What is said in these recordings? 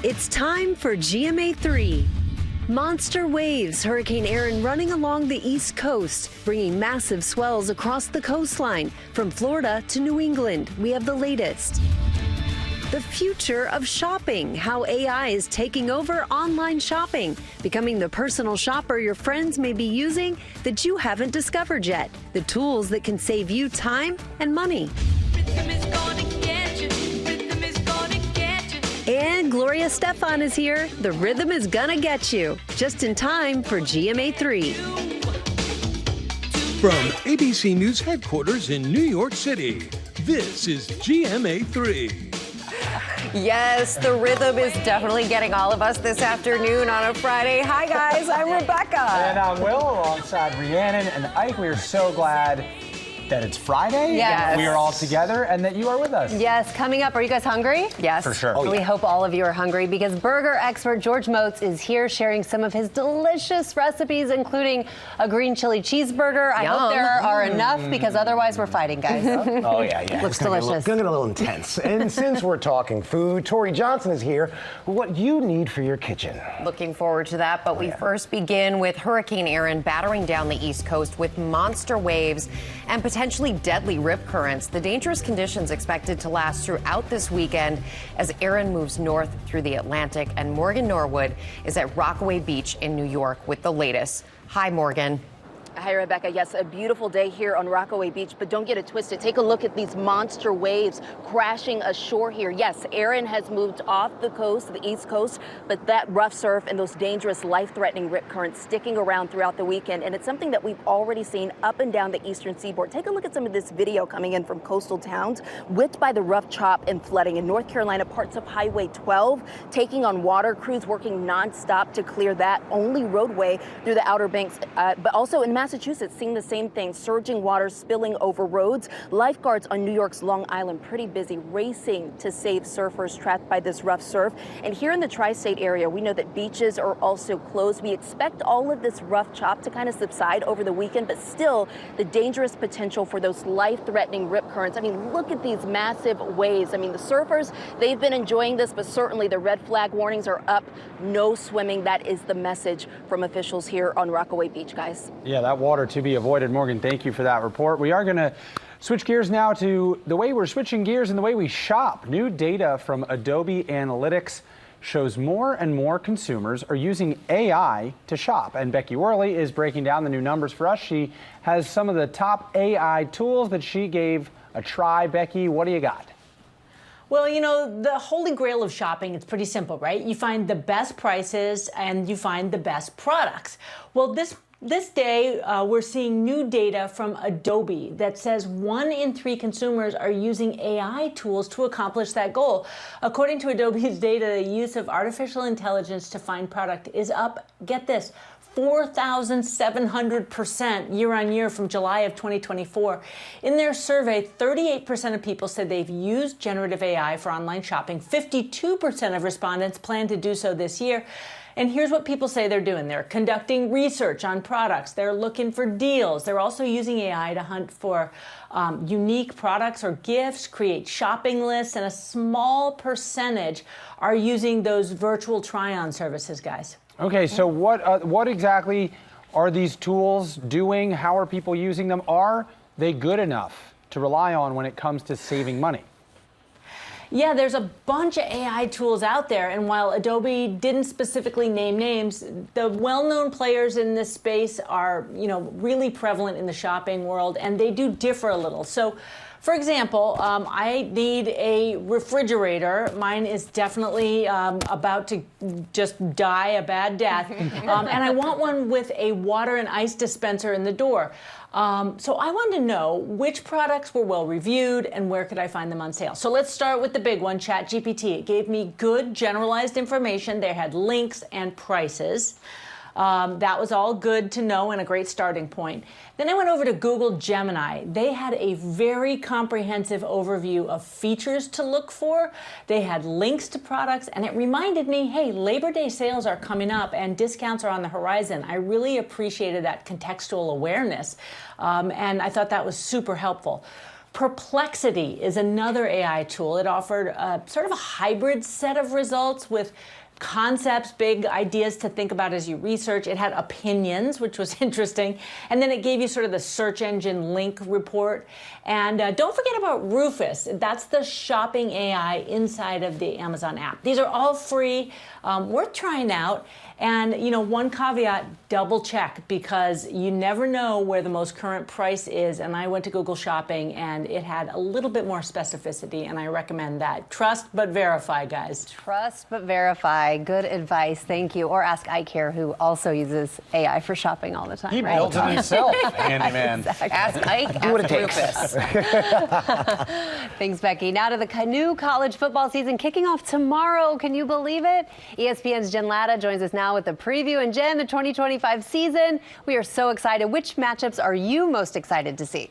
It's time for GMA3. Monster waves, Hurricane Erin running along the East Coast, bringing massive swells across the coastline. From Florida to New England, we have the latest. The future of shopping, how AI is taking over online shopping, becoming the personal shopper your friends may be using that you haven't discovered yet. The tools that can save you time and money. And Gloria Estefan is here. The rhythm is gonna get you. Just in time for GMA3. From ABC News headquarters in New York City, this is GMA3. Yes, the rhythm is definitely getting all of us this afternoon on a Friday. Hi, guys. I'm Rebecca. And I'm Will, alongside Rhiannon and Ike. We are so glad that it's Friday, yes. We are all together, and that you are with us. Yes, coming up, are you guys hungry? Yes. For sure. Oh, yeah. We hope all of you are hungry because burger expert George Motz is here sharing some of his delicious recipes, including a green chili cheeseburger. I hope there are enough because otherwise we're fighting, guys. Oh, yeah. Looks delicious. It's going to get a little intense. And since we're talking food, Tori Johnson is here with what you need for your kitchen. Looking forward to that, but we first begin with Hurricane Erin battering down the East Coast with monster waves and potentially deadly rip currents. The dangerous conditions expected to last throughout this weekend as Erin moves north through the Atlantic. And Morgan Norwood is at Rockaway Beach in New York with the latest. Hi, Morgan. Hi, Rebecca. Yes, a beautiful day here on Rockaway Beach, but don't get it twisted. Take a look at these monster waves crashing ashore here. Yes, Erin has moved off the coast, the East Coast, but that rough surf and those dangerous, life-threatening rip currents sticking around throughout the weekend, and it's something that we've already seen up and down the eastern seaboard. Take a look at some of this video coming in from coastal towns, whipped by the rough chop and flooding. In North Carolina, parts of Highway 12 taking on water crews working nonstop to clear that only roadway through the Outer Banks, but also in Massachusetts, seeing the same thing, surging water spilling over roads. Lifeguards on New York's Long Island pretty busy racing to save surfers trapped by this rough surf. And here in the tri-state area, we know that beaches are also closed. We expect all of this rough chop to kind of subside over the weekend, but still the dangerous potential for those life-threatening rip currents. I mean, look at these massive waves. I mean, the surfers, they've been enjoying this, but certainly the red flag warnings are up. No swimming. That is the message from officials here on Rockaway Beach, guys. Yeah, that water to be avoided. Morgan, thank you for that report. We are going to switch gears now to the way we're switching gears and the way we shop. New data from Adobe Analytics shows more and more consumers are using AI to shop. And Becky Worley is breaking down the new numbers for us. She has some of the top AI tools that she gave a try. Becky, what do you got? Well, you know, the holy grail of shopping, it's pretty simple, right? You find the best prices and you find the best products. Well, this day, we're seeing new data from Adobe that says 1 in 3 consumers are using AI tools to accomplish that goal. According to Adobe's data, the use of artificial intelligence to find product is up, get this, 4,700% year on year from July of 2024. In their survey, 38% of people said they've used generative AI for online shopping. 52% of respondents plan to do so this year. And here's what people say they're doing. They're conducting research on products. They're looking for deals. They're also using AI to hunt for unique products or gifts, create shopping lists, and a small percentage are using those virtual try-on services, guys. Okay, so what exactly are these tools doing? How are people using them? Are they good enough to rely on when it comes to saving money? Yeah, there's a bunch of AI tools out there, and while Adobe didn't specifically name names, the well-known players in this space are, you know, really prevalent in the shopping world, and they do differ a little. So, for example, I need a refrigerator. Mine is definitely about to just die a bad death, and I want one with a water and ice dispenser in the door. So I wanted to know which products were well reviewed and where could I find them on sale. So let's start with the big one, ChatGPT. It gave me good generalized information. They had links and prices. That was all good to know and a great starting point. Then I went over to Google Gemini. They had a very comprehensive overview of features to look for. They had links to products, and it reminded me, hey, Labor Day sales are coming up and discounts are on the horizon. I really appreciated that contextual awareness, and I thought that was super helpful. Perplexity is another AI tool. It offered sort of a hybrid set of results with concepts, big ideas to think about as you research. It had opinions, which was interesting. And then it gave you sort of the search engine link report. And don't forget about Rufus. That's the shopping AI inside of the Amazon app. These are all free, worth trying out. And, you know, one caveat, double check, because you never know where the most current price is. And I went to Google Shopping and it had a little bit more specificity, and I recommend that. Trust but verify, guys. Trust but verify. Good advice. Thank you. Or ask iCare, who also uses AI for shopping all the time. He built it himself. Handyman. Exactly. Ask Ike, Do what it ask Rufus. Thanks, Becky. Now to the new college football season kicking off tomorrow. Can you believe it? ESPN's Jen Latta joins us now with the preview. And Jen, the 2025 season, we are so excited. Which matchups are you most excited to see?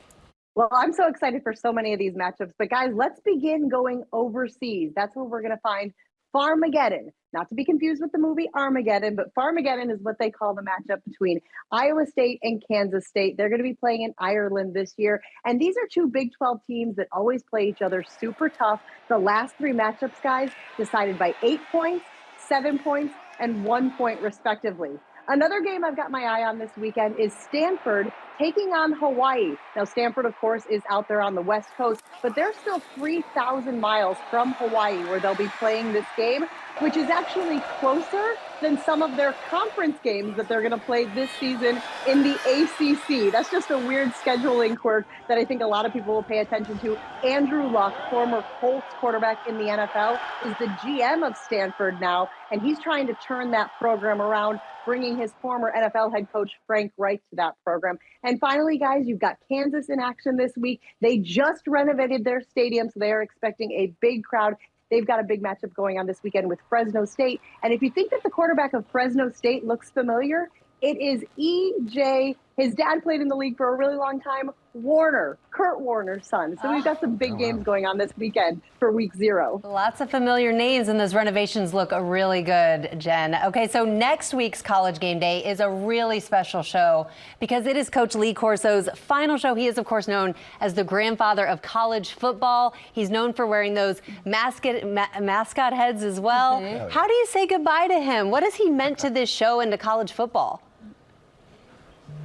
Well, I'm so excited for so many of these matchups. But guys, let's begin going overseas. That's where we're going to find Farmageddon. Not to be confused with the movie Armageddon, but Farmageddon is what they call the matchup between Iowa State and Kansas State. They're going to be playing in Ireland this year. And these are two Big 12 teams that always play each other super tough. The last three matchups, guys, decided by 8 points, 7 points, and 1 point respectively. Another game I've got my eye on this weekend is Stanford taking on Hawaii. Now, Stanford, of course, is out there on the West Coast, but they're still 3,000 miles from Hawaii where they'll be playing this game, which is actually closer than some of their conference games that they're going to play this season in the ACC. That's just a weird scheduling quirk that I think a lot of people will pay attention to. Andrew Luck, former Colts quarterback in the NFL, is the GM of Stanford now, and he's trying to turn that program around, bringing his former NFL head coach Frank Reich to that program. And finally, guys, you've got Kansas in action this week. They just renovated their stadium, so they are expecting a big crowd. They've got a big matchup going on this weekend with Fresno State. And if you think that the quarterback of Fresno State looks familiar, it is E.J. His dad played in the league for a really long time, Warner, Kurt Warner's son. So we've got some big games going on this weekend for week 0. Lots of familiar names, and those renovations look really good, Jen. Okay, so next week's College Game Day is a really special show because it is Coach Lee Corso's final show. He is, of course, known as the grandfather of college football. He's known for wearing those mascot heads as well. Mm-hmm. How do you say goodbye to him? What has he meant to this show and to college football?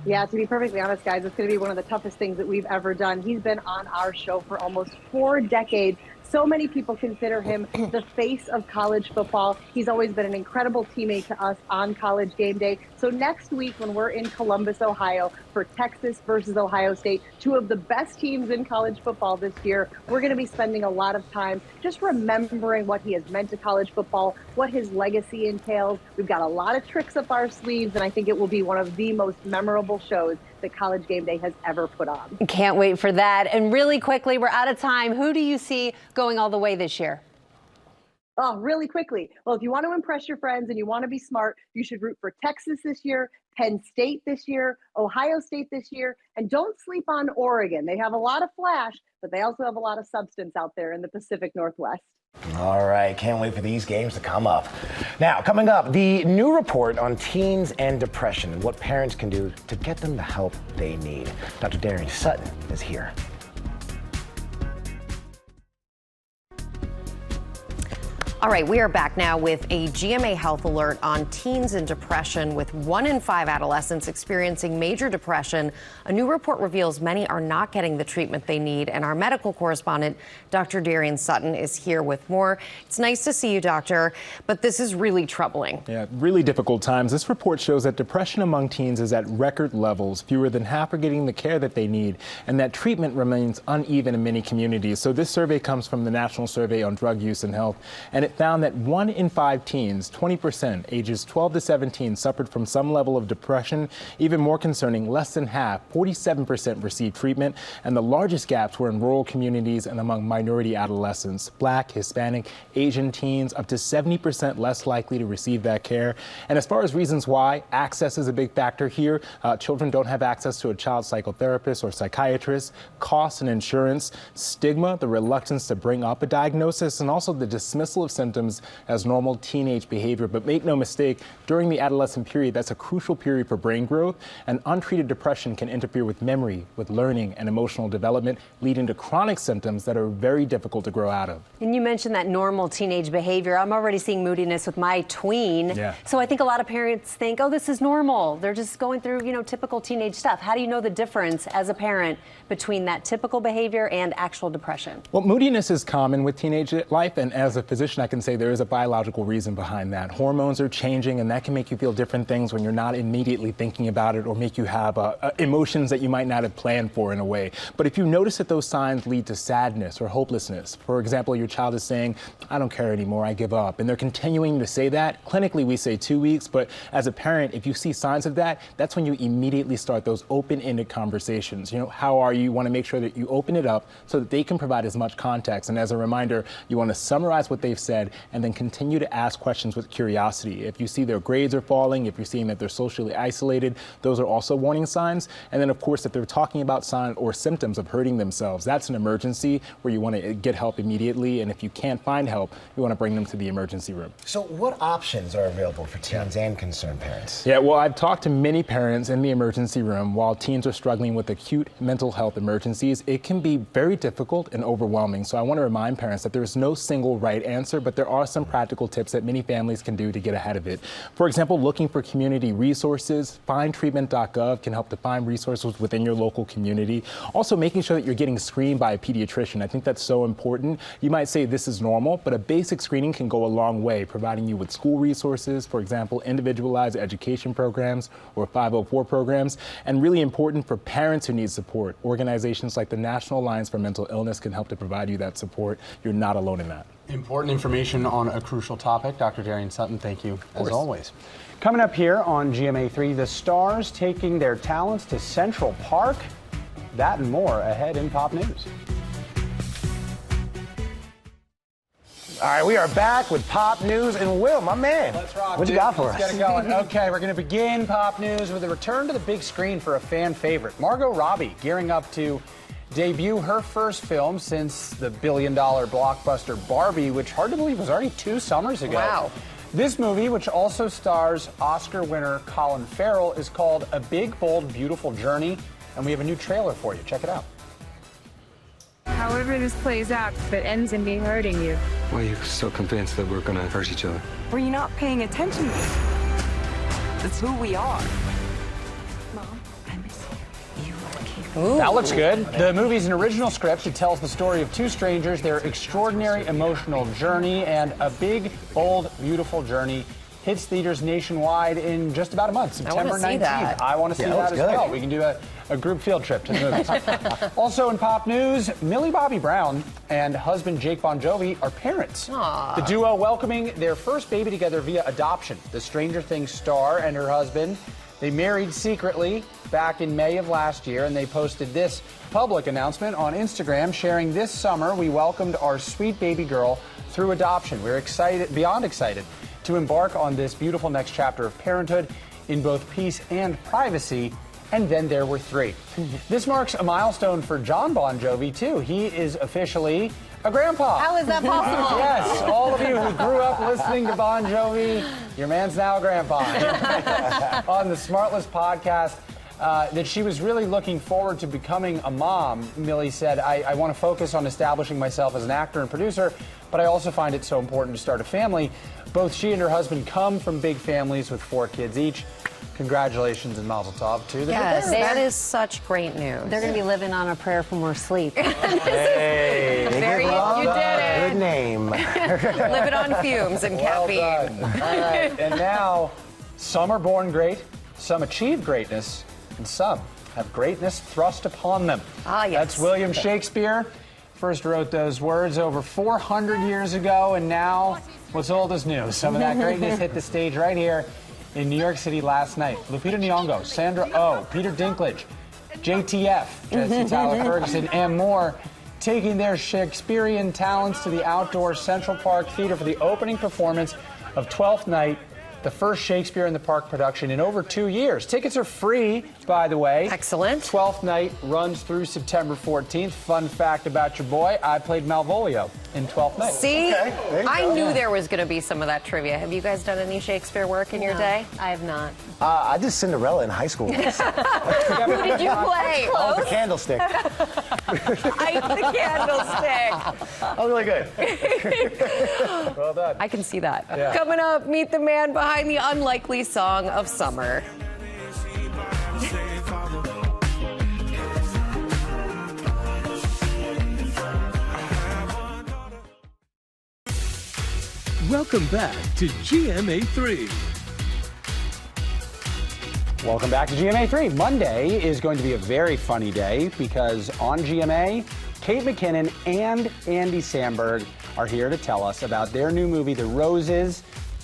Yeah, to be perfectly honest, guys, it's going to be one of the toughest things that we've ever done. He's been on our show for almost 4 decades. So many people consider him the face of college football. He's always been an incredible teammate to us on College Game Day. So next week when we're in Columbus, Ohio for Texas versus Ohio State, 2 of the best teams in college football this year, we're going to be spending a lot of time just remembering what he has meant to college football, what his legacy entails. We've got a lot of tricks up our sleeves, and I think it will be one of the most memorable shows that College Game Day has ever put on. Can't wait for that. And really quickly, we're out of time. Who do you see going all the way this year? Oh, really quickly. Well, if you want to impress your friends and you want to be smart, you should root for Texas this year, Penn State this year, Ohio State this year, and don't sleep on Oregon. They have a lot of flash, but they also have a lot of substance out there in the Pacific Northwest. All right, can't wait for these games to come up. Now, coming up, the new report on teens and depression and what parents can do to get them the help they need. Dr. Darian Sutton is here. All right, we are back now with a GMA Health alert on teens and depression, with 1 in 5 adolescents experiencing major depression. A new report reveals many are not getting the treatment they need, and our medical correspondent, Dr. Darian Sutton, is here with more. It's nice to see you, doctor, but this is really troubling. Yeah, really difficult times. This report shows that depression among teens is at record levels. Fewer than half are getting the care that they need, and that treatment remains uneven in many communities. So this survey comes from the National Survey on Drug Use and Health, and it found that 1 in 5 teens, 20%, ages 12 to 17, suffered from some level of depression. Even more concerning, less than half, 47%, received treatment, and the largest gaps were in rural communities and among minority adolescents. Black, Hispanic, Asian teens, up to 70% less likely to receive that care. And as far as reasons why, access is a big factor here. Children don't have access to a child psychotherapist or psychiatrist. Costs and insurance, stigma, the reluctance to bring up a diagnosis, and also the dismissal of symptoms symptoms as normal teenage behavior. But make no mistake, during the adolescent period, that's a crucial period for brain growth, and untreated depression can interfere with memory, with learning, and emotional development, leading to chronic symptoms that are very difficult to grow out of. And you mentioned that normal teenage behavior. I'm already seeing moodiness with my tween. Yeah. So I think a lot of parents think, oh, this is normal. They're just going through, typical teenage stuff. How do you know the difference as a parent between that typical behavior and actual depression? Well, moodiness is common with teenage life, and as a physician, I can say there is a biological reason behind that. Hormones are changing, and that can make you feel different things when you're not immediately thinking about it, or make you have emotions that you might not have planned for in a way. But if you notice that those signs lead to sadness or hopelessness, for example, your child is saying, I don't care anymore, I give up, and they're continuing to say that, clinically we say 2 weeks, but as a parent, if you see signs of that, that's when you immediately start those open-ended conversations. How are you? You want to make sure that you open it up so that they can provide as much context. And as a reminder, you want to summarize what they've said and then continue to ask questions with curiosity. If you see their grades are falling, if you're seeing that they're socially isolated, those are also warning signs. And then, of course, if they're talking about signs or symptoms of hurting themselves, that's an emergency where you want to get help immediately. And if you can't find help, you want to bring them to the emergency room. So what options are available for teens and concerned parents? Yeah, well, I've talked to many parents in the emergency room while teens are struggling with acute mental health emergencies. It can be very difficult and overwhelming. So I want to remind parents that there's no single right answer, but there are some practical tips that many families can do to get ahead of it. For example, looking for community resources. Findtreatment.gov can help to find resources within your local community. Also, making sure that you're getting screened by a pediatrician. I think that's so important. You might say this is normal, but a basic screening can go a long way, providing you with school resources, for example, individualized education programs or 504 programs, and really important for parents who need support. Organizations like the National Alliance for Mental Illness can help to provide you that support. You're not alone in that. Important information on a crucial topic. Dr. Darian Sutton, thank you as always. Coming up here on GMA3, the stars taking their talents to Central Park. That and more ahead in Pop News. All right, we are back with Pop News, and Will, my man, let's rock. What you got for us? Let's get it going. Okay, we're going to begin Pop News with a return to the big screen for a fan favorite. Margot Robbie gearing up to debut her first film since the billion-dollar blockbuster Barbie, which, hard to believe, was already 2 summers ago. Wow. This movie, which also stars Oscar winner Colin Farrell, is called A Big, Bold, Beautiful Journey, and we have a new trailer for you. Check it out. However this plays out, if it ends in me hurting you. Why are you so convinced that we're gonna hurt each other? Were you not paying attention? That's who we are. Mom, I miss you. You are king. Ooh. That looks good. The movie's an original script. It tells the story of 2 strangers, their extraordinary emotional journey, and A Big, Bold, Beautiful Journey hits theaters nationwide in just about a month, September 19th. I want to see that as well. We can do a group field trip to the movies. Also in Pop News, Millie Bobby Brown and husband Jake Bon Jovi are parents. Aww. The duo welcoming their first baby together via adoption. The Stranger Things star and her husband, they married secretly back in May of last year, and they posted this public announcement on Instagram, sharing, this summer we welcomed our sweet baby girl through adoption. We're excited, beyond excited, to embark on this beautiful next chapter of parenthood in both peace and privacy. And then there were 3. This marks a milestone for John Bon Jovi, too. He is officially a grandpa. How is that possible? Yes, all of you who grew up listening to Bon Jovi, your man's now a grandpa. On the Smartless podcast, that she was really looking forward to becoming a mom. Millie said, I want to focus on establishing myself as an actor and producer, but I also find it so important to start a family. Both she and her husband come from big families with 4 kids each. Congratulations and mazel tov to the Yes, that is such great news. They're going to be living on a prayer for more sleep. Hey, you did it. Good name. Living on fumes and caffeine. Done. All right, and now some are born great, some achieve greatness, and some have greatness thrust upon them. Ah, yes. That's William Shakespeare. First wrote those words over 400 years ago, and now what's old is new. Some of that greatness hit the stage right here in New York City last night. Lupita Nyong'o, Sandra Oh, Peter Dinklage, JTF, Jesse Tyler Ferguson, and more, taking their Shakespearean talents to the outdoor Central Park Theater for the opening performance of Twelfth Night, the first Shakespeare in the Park production in over 2 years. Tickets are free, by the way. Excellent. Twelfth Night runs through September 14th. Fun fact about your boy, I played Malvolio in Twelfth Night. See, Okay, I knew there was going to be some of that trivia. Have you guys done any Shakespeare work in your day? I have not. I did Cinderella in high school. Who did you play? Oh, the candlestick. Light the candlestick. Oh, really good. Well done. I can see that. Yeah. Coming up, meet the man behind the unlikely song of summer. Welcome back to GMA3. Welcome back to GMA3. Monday is going to be a very funny day because on GMA, Kate McKinnon and Andy Samberg are here to tell us about their new movie, The Roses.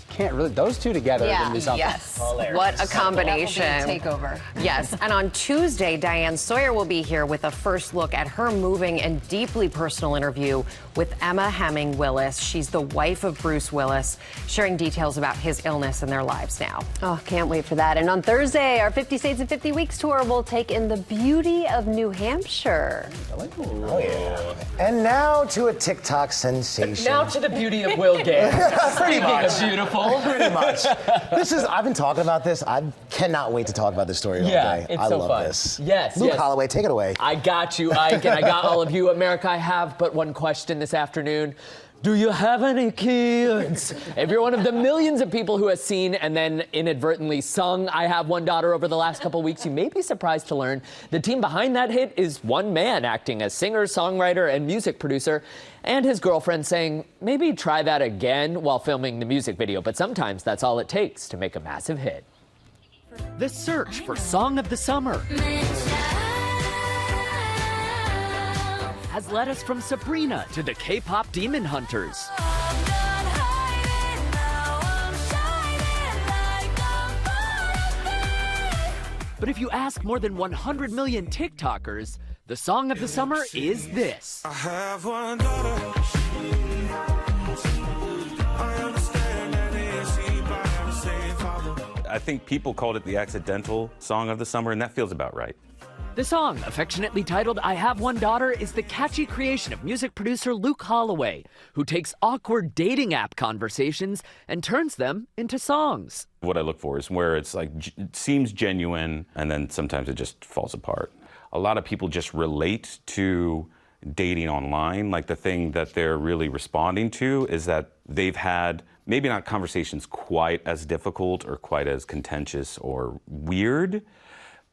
Can't really, those two together are going to be something. Yes. What a combination. Takeover. Yes. And on Tuesday, Diane Sawyer will be here with a first look at her moving and deeply personal interview with Emma Hemming Willis. She's the wife of Bruce Willis, sharing details about his illness and their lives now. Oh, can't wait for that. And on Thursday, our 50 States in 50 Weeks tour will take in the beauty of New Hampshire. Oh, yeah. And now to a TikTok sensation. Now to the beauty of Will Gay. Pretty much. Beautiful. Pretty much. I've been talking about this. I cannot wait to talk about this story all day. It's I so love fun. this. Yes, Luke yes. Holloway, take it away. I got you, Ike, and I got all of you. America, I have but one question this afternoon. Do you have any kids? If you're one of the millions of people who has seen and then inadvertently sung I Have One Daughter over the last couple weeks, you may be surprised to learn the team behind that hit is one man acting as singer, songwriter, and music producer, and his girlfriend saying, maybe try that again while filming the music video, but sometimes that's all it takes to make a massive hit. The search for Song of the Summer has led us from Sabrina to the K-pop Demon Hunters. But if you ask more than 100 million TikTokers, the song of the summer is this. I have one daughter. I think people called it the accidental song of the summer, and that feels about right. The song, affectionately titled I Have One Daughter, is the catchy creation of music producer Luke Holloway, who takes awkward dating app conversations and turns them into songs. What I look for is where it's like, it seems genuine, and then sometimes it just falls apart. A lot of people just relate to dating online. Like the thing that they're really responding to is that they've had maybe not conversations quite as difficult or quite as contentious or weird,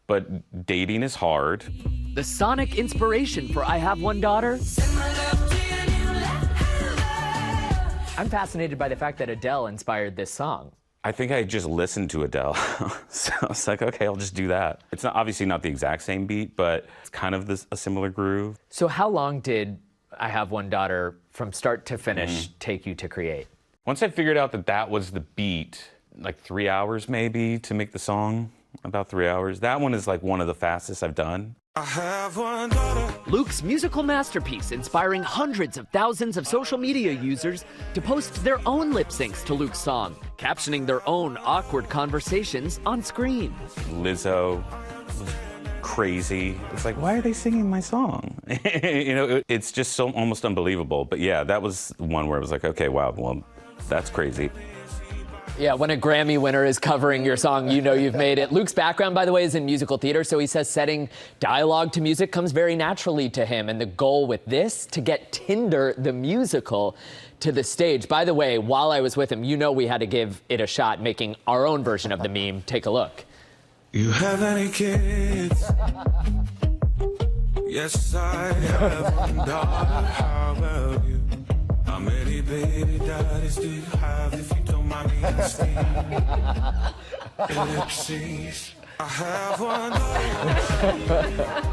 but dating is hard. The sonic inspiration for I Have One Daughter? I'm fascinated by the fact that Adele inspired this song. I think I just listened to Adele. So I was like, okay, I'll just do that. It's not, obviously not the exact same beat, but it's kind of a similar groove. So how long did I Have One Daughter from start to finish take you to create? Once I figured out that that was the beat, like 3 hours maybe to make the song. About 3 hours. That one is like one of the fastest I've done. I have one daughter. Luke's musical masterpiece, inspiring hundreds of thousands of social media users to post their own lip syncs to Luke's song, captioning their own awkward conversations on screen. Lizzo was crazy. It's like, why are they singing my song? You know, it's just so almost unbelievable. But yeah, that was one where I was like, okay, wow, well, that's crazy. Yeah, when a Grammy winner is covering your song, you know you've made it. Luke's background, by the way, is in musical theater, so he says setting dialogue to music comes very naturally to him. And the goal with this, to get Tinder, the musical, to the stage. By the way, while I was with him, you know we had to give it a shot making our own version of the meme. Take a look. You have any kids? Yes, I have one daughter. How about you? How many baby daddies do you have, if you don't mind me asking? Ellipses. I have one daughter.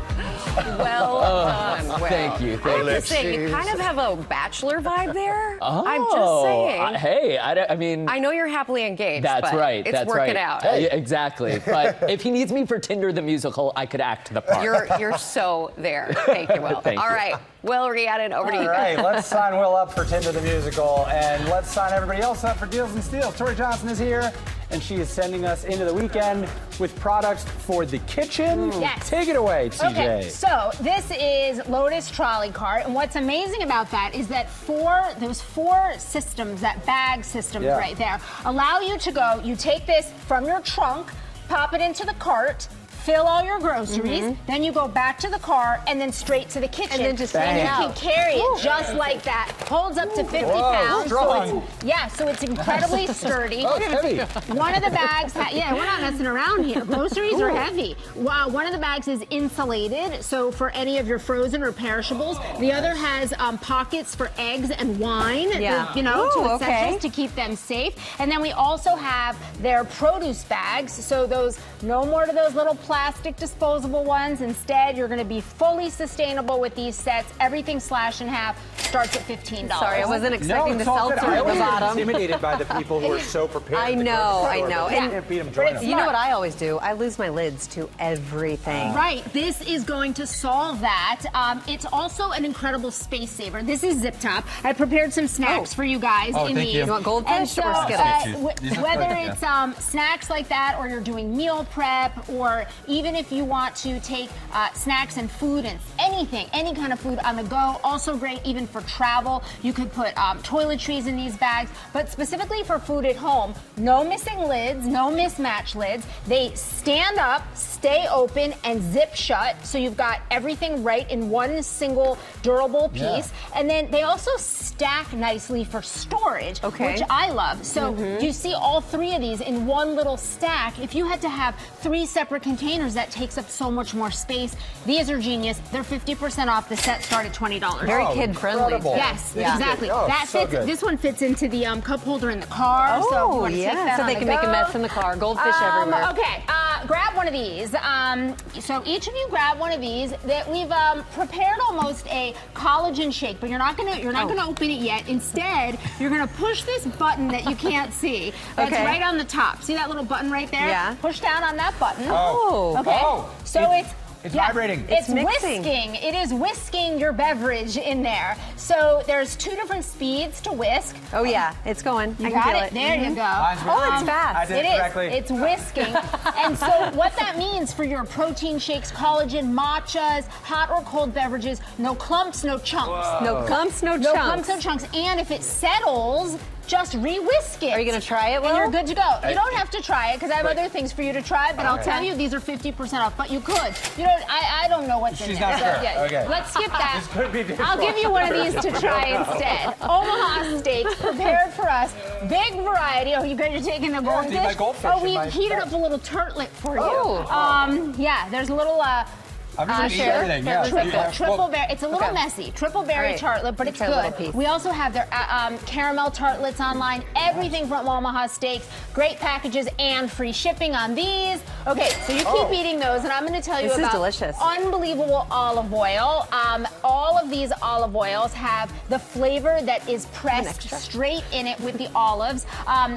Well done, Will. Thank you. I have to say, you kind of have a Bachelor vibe there. Oh, I'm just saying. Hey, I mean... I know you're happily engaged, That's but right. it's That's working right. out. Exactly. But if he needs me for Tinder the musical, I could act the part. You're so there. Thank you, Will. Thank All you. right, Will Rhiannon, over to you. All right, let's sign Will up for Tinder the musical, and let's sign everybody else up for Deals and Steals. Tori Johnson is here, and she is sending us into the weekend with products for the kitchen. Yes. Take it away, TJ. Okay, so this is Lotus Trolley Cart, and what's amazing about that is that those four systems, that bag system right there, allow you to go, you take this from your trunk, pop it into the cart, fill all your groceries, then you go back to the car and then straight to the kitchen. And then just and hang you out. can carry it just like that. Holds up to 50 pounds. Strong. So it's incredibly sturdy. Oh, it's heavy. One of the bags, we're not messing around here. Groceries are heavy. One of the bags is insulated, so for any of your frozen or perishables. The other has pockets for eggs and wine, to essentials to keep them safe. And then we also have their produce bags, so no more to those little plastic disposable ones. Instead, you're going to be fully sustainable with these sets. Everything slash in half starts at $15. Sorry, I wasn't expecting the seltzer at the bottom. Intimidated by the people who are so prepared. I know. And you know what I always do? I lose my lids to everything. Right. This is going to solve that. It's also an incredible space saver. This is Zip Top. I prepared some snacks for you guys in these. You want goldfish or Skittles? Whether it's snacks like that, or you're doing meal prep, or even if you want to take snacks and food and anything, any kind of food on the go, also great even for travel. You could put toiletries in these bags, but specifically for food at home, no missing lids, no mismatch lids. They stand up, stay open, and zip shut, so you've got everything right in one single durable piece. And then they also stack nicely for storage, which I love. So you see all three of these in one little stack. If you had to have 3 separate containers, that takes up so much more space. These are genius. They're 50% off. The set start at $20. Very kid friendly. Yes, exactly. That fits. This one fits into the cup holder in the car. So if you want to take that so on they the can make a go. mess in the car. Goldfish everywhere. Okay, grab one of these. So each of you grab one of these. That we've prepared almost a collagen shake, but you're not gonna open it yet. Instead, you're gonna push this button that you can't see. That's right on the top. See that little button right there? Yeah. Push down on that button. Okay. So it's vibrating. It's mixing. whisking. It is whisking your beverage in there. So there's 2 different speeds to whisk. Oh yeah, it's going. You I can got feel it. There you go. Oh, it's fast. I did it correctly. It's whisking. And so what that means for your protein shakes, collagen, matchas, hot or cold beverages, no clumps, no chunks. No clumps, no chunks. No clumps, no chunks. And if it settles, just re-whisk it. Are you going to try it, Will? And you're good to go. You don't have to try it because I have other things for you to try, but I'll tell you, these are 50% off. But you could. I don't know what's in there. She's not sure. Okay. Let's skip that. This could be different. I'll give you one of these to try instead. Omaha steaks prepared for us. Big variety. Oh, you're taking the goldfish? my goldfish Oh, we in my heated up a little tartlet for you. There's a little I'm just gonna eat everything. Yeah. Triple berry. It's a little messy. Triple berry tartlet, but it's good. We also have their caramel tartlets online. Everything from Omaha Steaks. Great packages and free shipping on these. Okay, so you keep eating those, and I'm going to tell you about delicious. unbelievable olive oil. All of these olive oils have the flavor that is pressed straight in it with the olives.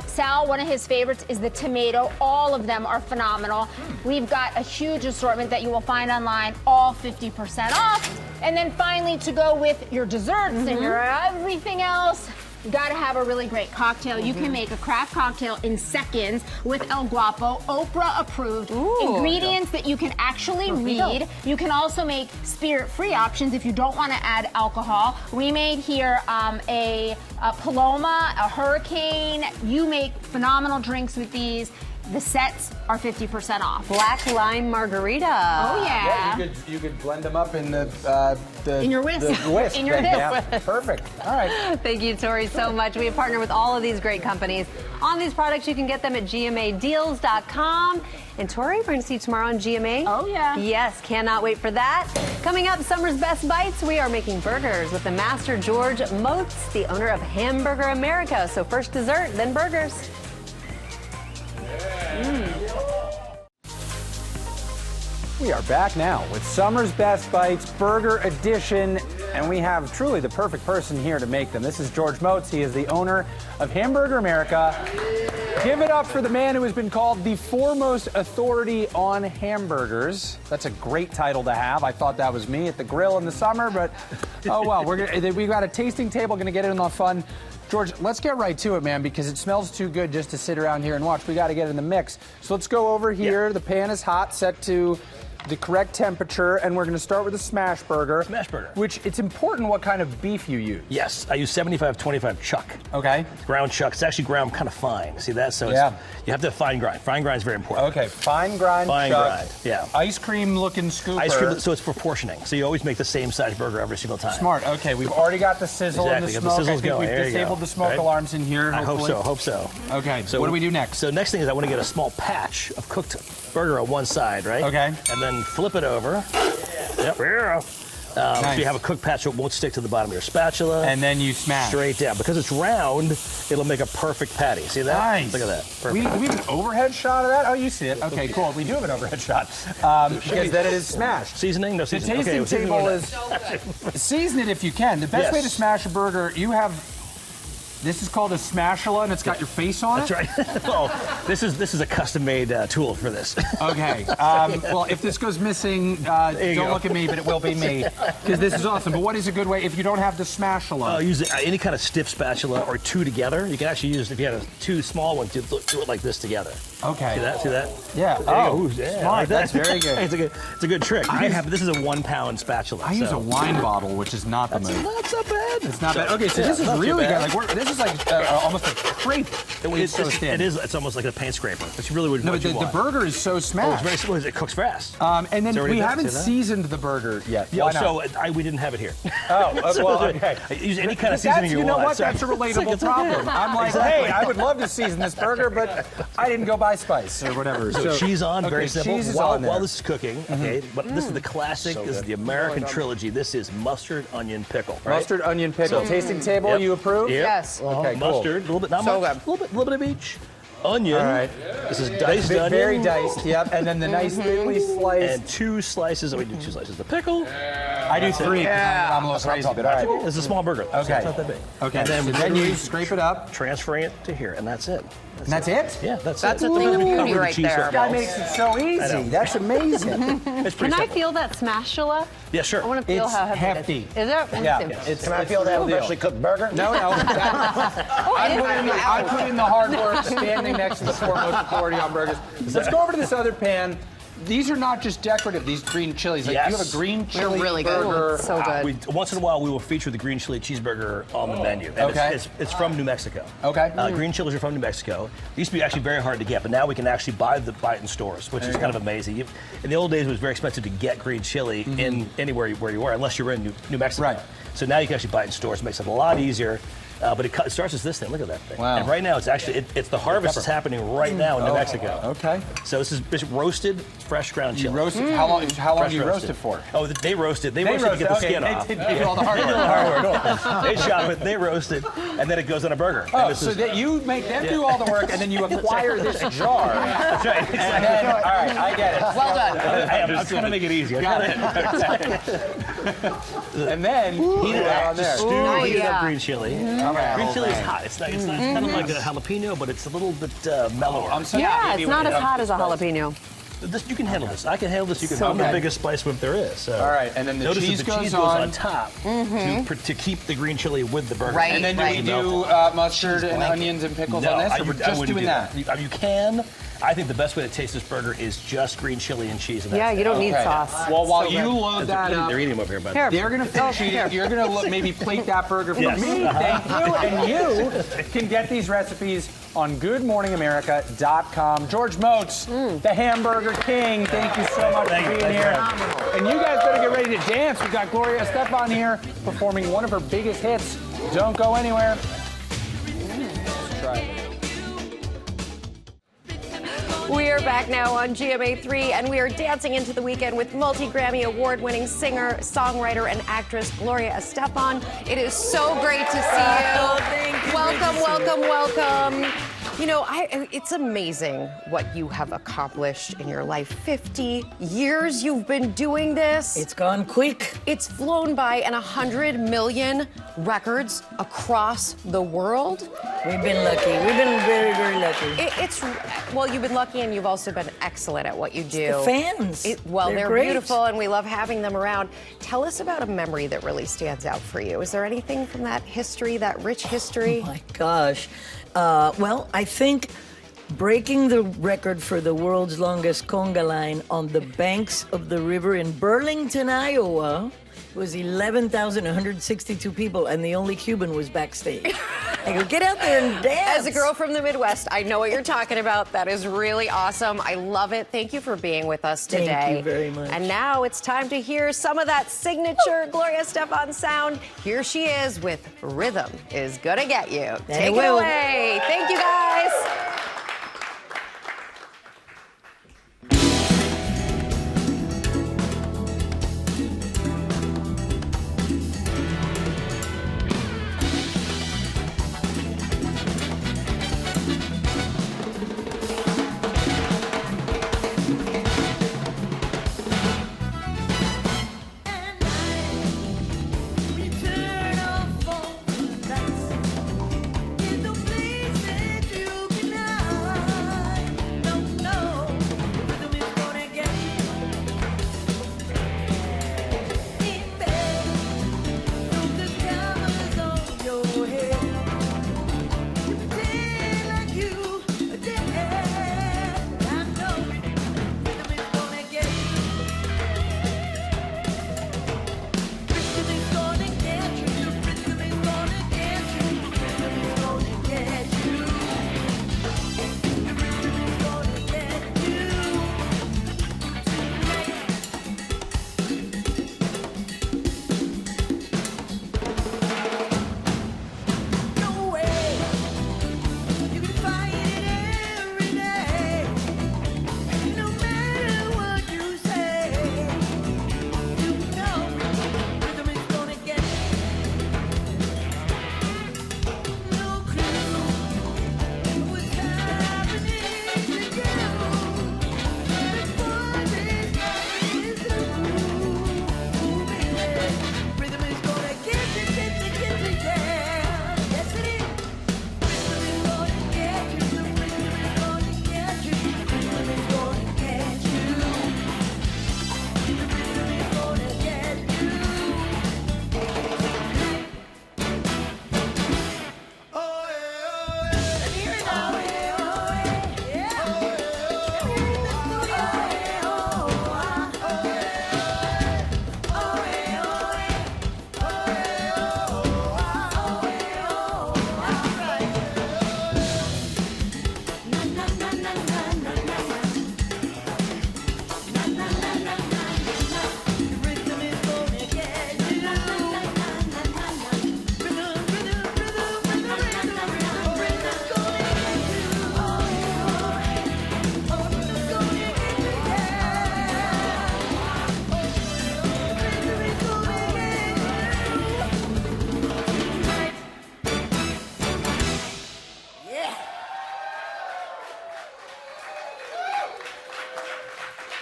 Sal, one of his favorites is the tomato. All of them are phenomenal. We've got a huge assortment that you will find online. All 50% off. And then finally, to go with your desserts and your everything else, you gotta have a really great cocktail. You can make a craft cocktail in seconds with El Guapo, Oprah approved. Ingredients that you can actually read. You can also make spirit-free options if you don't want to add alcohol. We made here a Paloma, a Hurricane. You make phenomenal drinks with these. The sets are 50% off. Black lime margarita. Oh yeah. You could blend them up in the in your whisk. The whisk. In your whisk. Yeah, perfect. All right. Thank you, Tori, so much. We have partnered with all of these great companies on these products. You can get them at GMAdeals.com. And Tori, we're going to see you tomorrow on GMA. Oh yeah. Yes, cannot wait for that. Coming up, summer's best bites. We are making burgers with the master George Motz, the owner of Hamburger America. So first dessert, then burgers. We are back now with Summer's Best Bites Burger Edition, and we have truly the perfect person here to make them. This is George Motz. He is the owner of Hamburger America. Give it up for the man who has been called the foremost authority on hamburgers. That's a great title to have. I thought that was me at the grill in the summer, but oh well. We've got a tasting table. Going to get in on fun. George, let's get right to it, man, because it smells too good just to sit around here and watch. We got to get in the mix. So let's go over here. The pan is hot, set to the correct temperature, and we're going to start with a smash burger. Smash burger. Which, it's important what kind of beef you use. Yes, I use 75-25 chuck. Okay. Ground chuck. It's actually ground kind of fine. See that? So Yeah. you have to have fine grind. Fine grind is very important. Okay, fine grind Fine chuck. grind, yeah. Ice cream looking scooper. Ice cream, so it's proportioning. So you always make the same size burger every single time. Smart. Okay, we've already got the sizzle and the Exactly, got smoke. the sizzles I think going. we've There you disabled go. the smoke Right? alarms in here. I hope hopefully. so. Okay, so what do we do next? So next thing is I want to get a small patch of cooked burger on one side, right? Okay. And then flip it over. Yep. Nice. So you have a cooked patch that won't stick to the bottom of your spatula. And then you smash. Straight down. Because it's round, it'll make a perfect patty. See that? Nice. Look at that. We Perfect. have an overhead shot of that? Oh, you see it. Okay, cool. We do have an overhead shot. Because then it is smashed. Seasoning? No The seasoning. tasting Okay, table is season it if you can. The best way to Yes. smash a burger, you have. This is called a smashula, and it's got your face on That's it. right. Well, this is a custom-made tool for this. Okay. Well, if this goes missing, don't go. look at me, but it will be me, because this is awesome. But what is a good way if you don't have the smashula? Use any kind of stiff spatula or two together. You can actually use, if you have two small ones, do it like this together. Okay. See that? See that? Yeah. There you go. Oh, Ooh, yeah, smart. like that. That's very good. It's a good trick. This is a 1 pound spatula. I use a wine bottle, which is not the move. That's not bad. It's not bad. Okay, so this is not too really good. bad. Like this is like almost a crepe. It's so thin. It is. It's almost like a paint scraper. It's really what No, but you the want. burger is so smashed. It's very. It cooks fast. And then It's already we done. haven't See that? seasoned the burger yet. Yeah, Why not? so we didn't have it here. Oh, So, well, okay. Use any kind of That's- seasoning you know want. what? So- That's a relatable It's okay. problem. I'm like, Exactly. hey, I would love to season this burger, but I didn't go buy spice or whatever. So cheese on, okay, very simple. Cheese is while, on there. while this is cooking, okay, but this is the classic, So this is good. the American trilogy. This is mustard, onion, pickle. Right? Mustard, onion, pickle. So- Tasting table, Yep. you approve? Yep. Yes. Okay, cool. Mustard, a little bit, not So much, a little bit of each. Onion. All right. This is diced onion. Very diced, yep. And then the nice thinly sliced. And 2 slices. We do 2 slices. The pickle. I do 3 because I'm a little crazy. But all right. It's a small burger. So Okay. it's not that big. Okay. And then, So then you scrape it up. transferring it to here, and that's it. And that's it? Yeah, that's That's it. a thing of We beauty covered the right cheese there. with This guy balls. makes it so I easy. know. That's amazing. It's Can pretty I simple. feel that smashula? Yeah, sure. I want to feel It's how heavy hefty. it is. Is it? Yeah. It's Can I feel that freshly cooked burger? No. I put in the hard work standing next to the foremost authority on burgers. Let's go over to this other pan. These are not just decorative, these green chilies. Like, Yes. you have a green chili really good. burger. So good. Once in a while, we will feature the green chili cheeseburger on the menu. And Okay. It's from New Mexico. Okay. Green chilies are from New Mexico. They used to be actually very hard to get, but now we can actually buy it in stores, which is kind of amazing. In the old days, it was very expensive to get green chili in anywhere where you were, unless you were in New Mexico. Right. So now you can actually buy it in stores. It makes it a lot easier. But it starts as this thing. Look at that thing. Wow. And right now, it's actually it's the harvest is happening right now in New Mexico. Okay. So this is roasted, fresh ground chili. You roast it? How long Fresh do you roast roasted. it for? Oh, they roast it. They roast it to get the skin off. They do all the hard work. They chop it, they roast it, and then it goes on a burger. Oh, And this so is- that you make them do all the work, and then you acquire this jar. That's right. And then, all right, I get it. Well done. I'm trying to make it easy. Got it. And then heat it Yeah, out on there. just stew, Oh, heat it yeah. up green chili. Okay. Green chili is hot. It's kind of like a jalapeno, but it's a little bit mellower. I'm so Yeah, happy it's not with as it. hot as a jalapeno. You can handle this. I can handle this. You can. So I'm the good. biggest spice whip there is. So. All right, and then the Notice cheese that the goes cheese on. goes on top to keep the green chili with the burger. Right. And then do we do mustard and onions and pickles on this, or we're just doing that? You can. I think the best way to taste this burger is just green chili and cheese. And Yeah, that's you don't it. need Okay. sauce. Well, while So you good. load that up, They're eating them over here, buddy. Here. they're going to finish eating. You're going to maybe plate that burger for Yes. me. Thank you. And you can get these recipes on GoodMorningAmerica.com. George Motz, the Hamburger King, thank you so much for being here. And you guys better get ready to dance. We've got Gloria Estefan here performing one of her biggest hits. Don't go anywhere. Let's try it. We are back now on GMA3, and we are dancing into the weekend with multi-Grammy award-winning singer, songwriter, and actress Gloria Estefan. It is so great to see you. Thank you. Welcome, welcome, welcome. You know, it's amazing what you have accomplished in your life. 50 years you've been doing this. It's gone quick. It's flown by, and 100 million records across the world. We've been lucky. We've been very, very lucky. Well, you've been lucky, and you've also been excellent at what you do. The fans. They're great. beautiful, and we love having them around. Tell us about a memory that really stands out for you. Is there anything from that history, that rich history? Oh my gosh. Well, I think breaking the record for the world's longest conga line on the banks of the river in Burlington, Iowa, was 11,162 people, and the only Cuban was backstage. I go, get out there and dance. As a girl from the Midwest, I know what you're talking about. That is really awesome. I love it. Thank you for being with us today. Thank you very much. And now it's time to hear some of that signature Gloria Estefan sound. Here she is with Rhythm Is Gonna Get You. Take it away. Thank you, guys.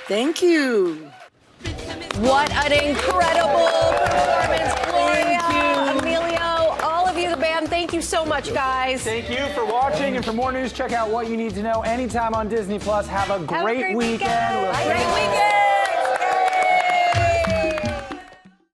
Thank you. What an incredible performance, Gloria, Emilio, all of you, the band. Thank you so much, guys. Thank you for watching, and for more news, check out What You Need to Know anytime on Disney+. Have a great weekend. Great weekend.